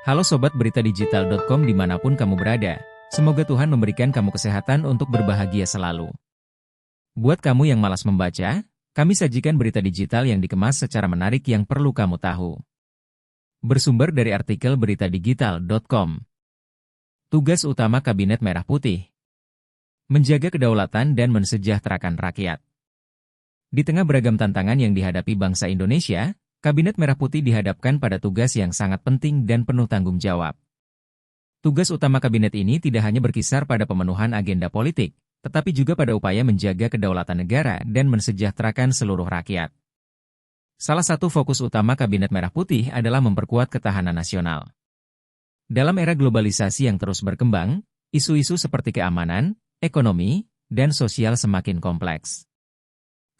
Halo Sobat Berita Digital.com dimanapun kamu berada. Semoga Tuhan memberikan kamu kesehatan untuk berbahagia selalu. Buat kamu yang malas membaca, kami sajikan berita digital yang dikemas secara menarik yang perlu kamu tahu. Bersumber dari artikel beritadigital.com. Tugas utama Kabinet Merah Putih: menjaga kedaulatan dan mensejahterakan rakyat. Di tengah beragam tantangan yang dihadapi bangsa Indonesia, Kabinet Merah Putih dihadapkan pada tugas yang sangat penting dan penuh tanggung jawab. Tugas utama kabinet ini tidak hanya berkisar pada pemenuhan agenda politik, tetapi juga pada upaya menjaga kedaulatan negara dan mensejahterakan seluruh rakyat. Salah satu fokus utama Kabinet Merah Putih adalah memperkuat ketahanan nasional. Dalam era globalisasi yang terus berkembang, isu-isu seperti keamanan, ekonomi, dan sosial semakin kompleks.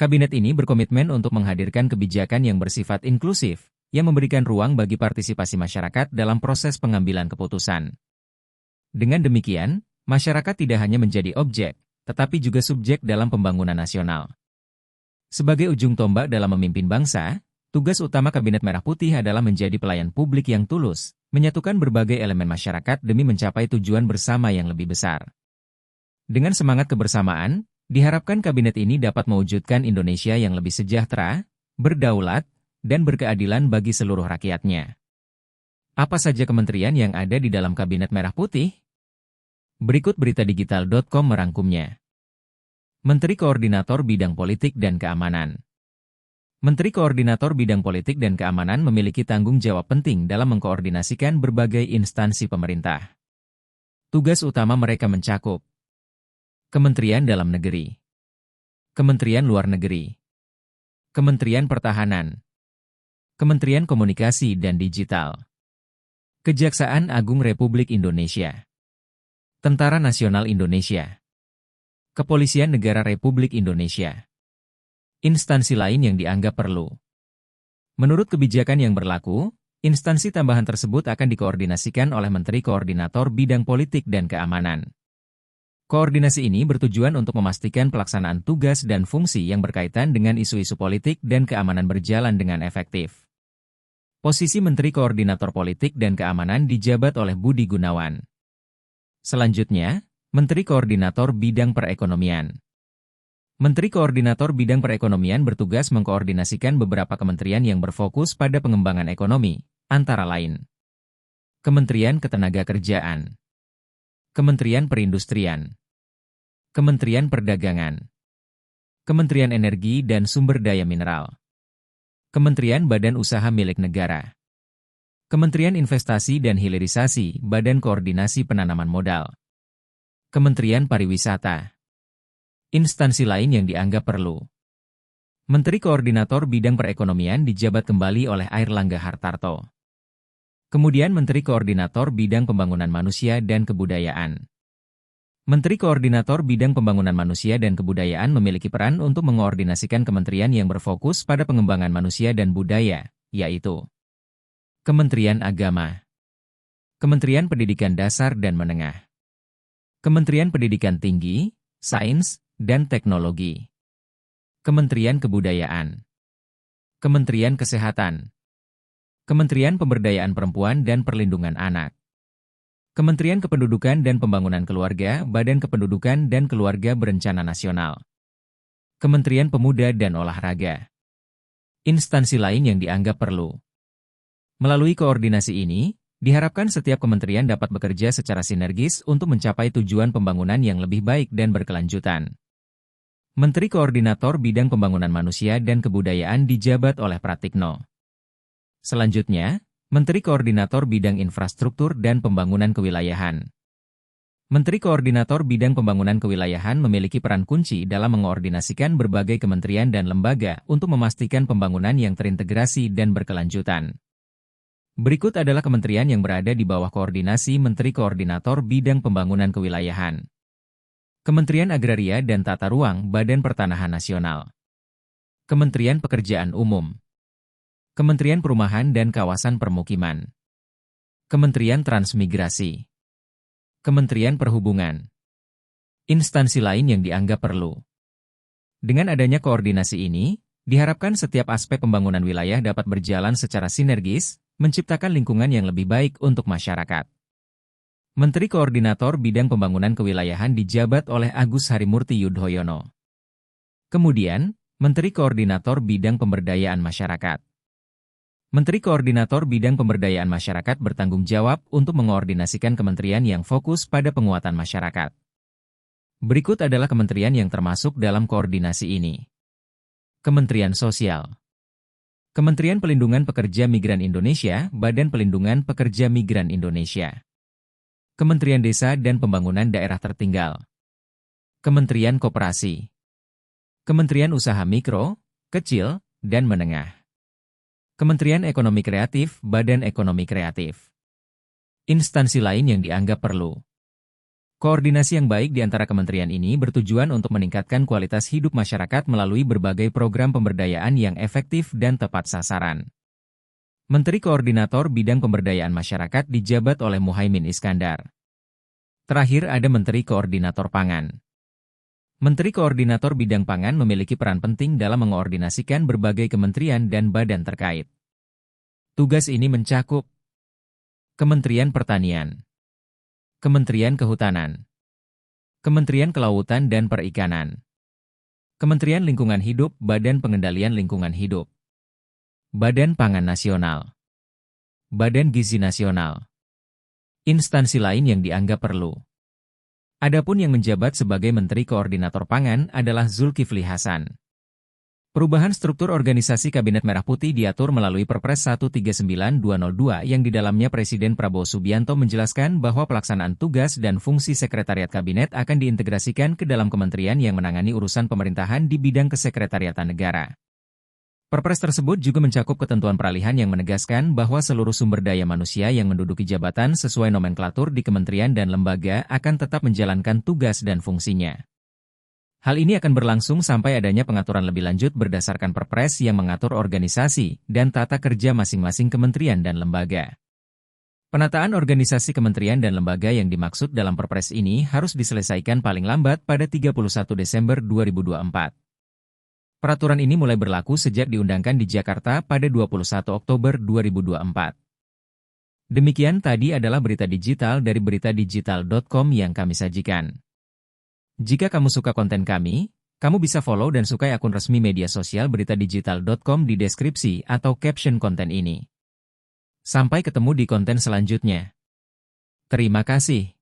Kabinet ini berkomitmen untuk menghadirkan kebijakan yang bersifat inklusif, yang memberikan ruang bagi partisipasi masyarakat dalam proses pengambilan keputusan. Dengan demikian, masyarakat tidak hanya menjadi objek, tetapi juga subjek dalam pembangunan nasional. Sebagai ujung tombak dalam memimpin bangsa, tugas utama Kabinet Merah Putih adalah menjadi pelayan publik yang tulus, menyatukan berbagai elemen masyarakat demi mencapai tujuan bersama yang lebih besar. Dengan semangat kebersamaan, diharapkan kabinet ini dapat mewujudkan Indonesia yang lebih sejahtera, berdaulat, dan berkeadilan bagi seluruh rakyatnya. Apa saja kementerian yang ada di dalam Kabinet Merah Putih? Berikut beritadigital.com merangkumnya. Menteri Koordinator Bidang Politik dan Keamanan. Menteri Koordinator Bidang Politik dan Keamanan memiliki tanggung jawab penting dalam mengkoordinasikan berbagai instansi pemerintah. Tugas utama mereka mencakup Kementerian Dalam Negeri, Kementerian Luar Negeri, Kementerian Pertahanan, Kementerian Komunikasi dan Digital, Kejaksaan Agung Republik Indonesia, Tentara Nasional Indonesia, Kepolisian Negara Republik Indonesia, instansi lain yang dianggap perlu. Menurut kebijakan yang berlaku, instansi tambahan tersebut akan dikoordinasikan oleh Menteri Koordinator Bidang Politik dan Keamanan. Koordinasi ini bertujuan untuk memastikan pelaksanaan tugas dan fungsi yang berkaitan dengan isu-isu politik dan keamanan berjalan dengan efektif. Posisi Menteri Koordinator Politik dan Keamanan dijabat oleh Budi Gunawan. Selanjutnya, Menteri Koordinator Bidang Perekonomian. Menteri Koordinator Bidang Perekonomian bertugas mengkoordinasikan beberapa kementerian yang berfokus pada pengembangan ekonomi, antara lain Kementerian Ketenagakerjaan, Kementerian Perindustrian, Kementerian Perdagangan, Kementerian Energi dan Sumber Daya Mineral, Kementerian Badan Usaha Milik Negara, Kementerian Investasi dan Hilirisasi, Badan Koordinasi Penanaman Modal, Kementerian Pariwisata. Instansi lain yang dianggap perlu. Menteri Koordinator Bidang Perekonomian dijabat kembali oleh Airlangga Hartarto. Kemudian Menteri Koordinator Bidang Pembangunan Manusia dan Kebudayaan. Menteri Koordinator Bidang Pembangunan Manusia dan Kebudayaan memiliki peran untuk mengkoordinasikan kementerian yang berfokus pada pengembangan manusia dan budaya, yaitu Kementerian Agama, Kementerian Pendidikan Dasar dan Menengah, Kementerian Pendidikan Tinggi, Sains, dan Teknologi, Kementerian Kebudayaan, Kementerian Kesehatan, Kementerian Pemberdayaan Perempuan dan Perlindungan Anak, Kementerian Kependudukan dan Pembangunan Keluarga, Badan Kependudukan dan Keluarga Berencana Nasional, Kementerian Pemuda dan Olahraga. Instansi lain yang dianggap perlu. Melalui koordinasi ini, diharapkan setiap kementerian dapat bekerja secara sinergis untuk mencapai tujuan pembangunan yang lebih baik dan berkelanjutan. Menteri Koordinator Bidang Pembangunan Manusia dan Kebudayaan dijabat oleh Pratikno. Selanjutnya, Menteri Koordinator Bidang Infrastruktur dan Pembangunan Kewilayahan. Menteri Koordinator Bidang Pembangunan Kewilayahan memiliki peran kunci dalam mengoordinasikan berbagai kementerian dan lembaga untuk memastikan pembangunan yang terintegrasi dan berkelanjutan. Berikut adalah kementerian yang berada di bawah koordinasi Menteri Koordinator Bidang Pembangunan Kewilayahan. Kementerian Agraria dan Tata Ruang Badan Pertanahan Nasional, Kementerian Pekerjaan Umum, Kementerian Perumahan dan Kawasan Permukiman, Kementerian Transmigrasi, Kementerian Perhubungan. Instansi lain yang dianggap perlu. Dengan adanya koordinasi ini, diharapkan setiap aspek pembangunan wilayah dapat berjalan secara sinergis, menciptakan lingkungan yang lebih baik untuk masyarakat. Menteri Koordinator Bidang Pembangunan Kewilayahan dijabat oleh Agus Harimurti Yudhoyono. Kemudian, Menteri Koordinator Bidang Pemberdayaan Masyarakat. Menteri Koordinator Bidang Pemberdayaan Masyarakat bertanggung jawab untuk mengoordinasikan kementerian yang fokus pada penguatan masyarakat. Berikut adalah kementerian yang termasuk dalam koordinasi ini. Kementerian Sosial. Kementerian Pelindungan Pekerja Migran Indonesia, Badan Pelindungan Pekerja Migran Indonesia. Kementerian Desa dan Pembangunan Daerah Tertinggal. Kementerian Koperasi. Kementerian Usaha Mikro, Kecil, dan Menengah. Kementerian Ekonomi Kreatif, Badan Ekonomi Kreatif. Instansi lain yang dianggap perlu. Koordinasi yang baik di antara kementerian ini bertujuan untuk meningkatkan kualitas hidup masyarakat melalui berbagai program pemberdayaan yang efektif dan tepat sasaran. Menteri Koordinator Bidang Pemberdayaan Masyarakat dijabat oleh Muhaimin Iskandar. Terakhir ada Menteri Koordinator Pangan. Menteri Koordinator Bidang Pangan memiliki peran penting dalam mengoordinasikan berbagai kementerian dan badan terkait. Tugas ini mencakup Kementerian Pertanian, Kementerian Kehutanan, Kementerian Kelautan dan Perikanan, Kementerian Lingkungan Hidup, Badan Pengendalian Lingkungan Hidup, Badan Pangan Nasional, Badan Gizi Nasional, instansi lain yang dianggap perlu. Adapun yang menjabat sebagai Menteri Koordinator Pangan adalah Zulkifli Hasan. Perubahan struktur organisasi Kabinet Merah Putih diatur melalui Perpres 139202 yang di dalamnya Presiden Prabowo Subianto menjelaskan bahwa pelaksanaan tugas dan fungsi Sekretariat Kabinet akan diintegrasikan ke dalam kementerian yang menangani urusan pemerintahan di bidang kesekretariatan negara. Perpres tersebut juga mencakup ketentuan peralihan yang menegaskan bahwa seluruh sumber daya manusia yang menduduki jabatan sesuai nomenklatur di kementerian dan lembaga akan tetap menjalankan tugas dan fungsinya. Hal ini akan berlangsung sampai adanya pengaturan lebih lanjut berdasarkan Perpres yang mengatur organisasi dan tata kerja masing-masing kementerian dan lembaga. Penataan organisasi kementerian dan lembaga yang dimaksud dalam Perpres ini harus diselesaikan paling lambat pada 31 Desember 2024. Peraturan ini mulai berlaku sejak diundangkan di Jakarta pada 21 Oktober 2024. Demikian tadi adalah berita digital dari beritadigital.com yang kami sajikan. Jika kamu suka konten kami, kamu bisa follow dan sukai akun resmi media sosial beritadigital.com di deskripsi atau caption konten ini. Sampai ketemu di konten selanjutnya. Terima kasih.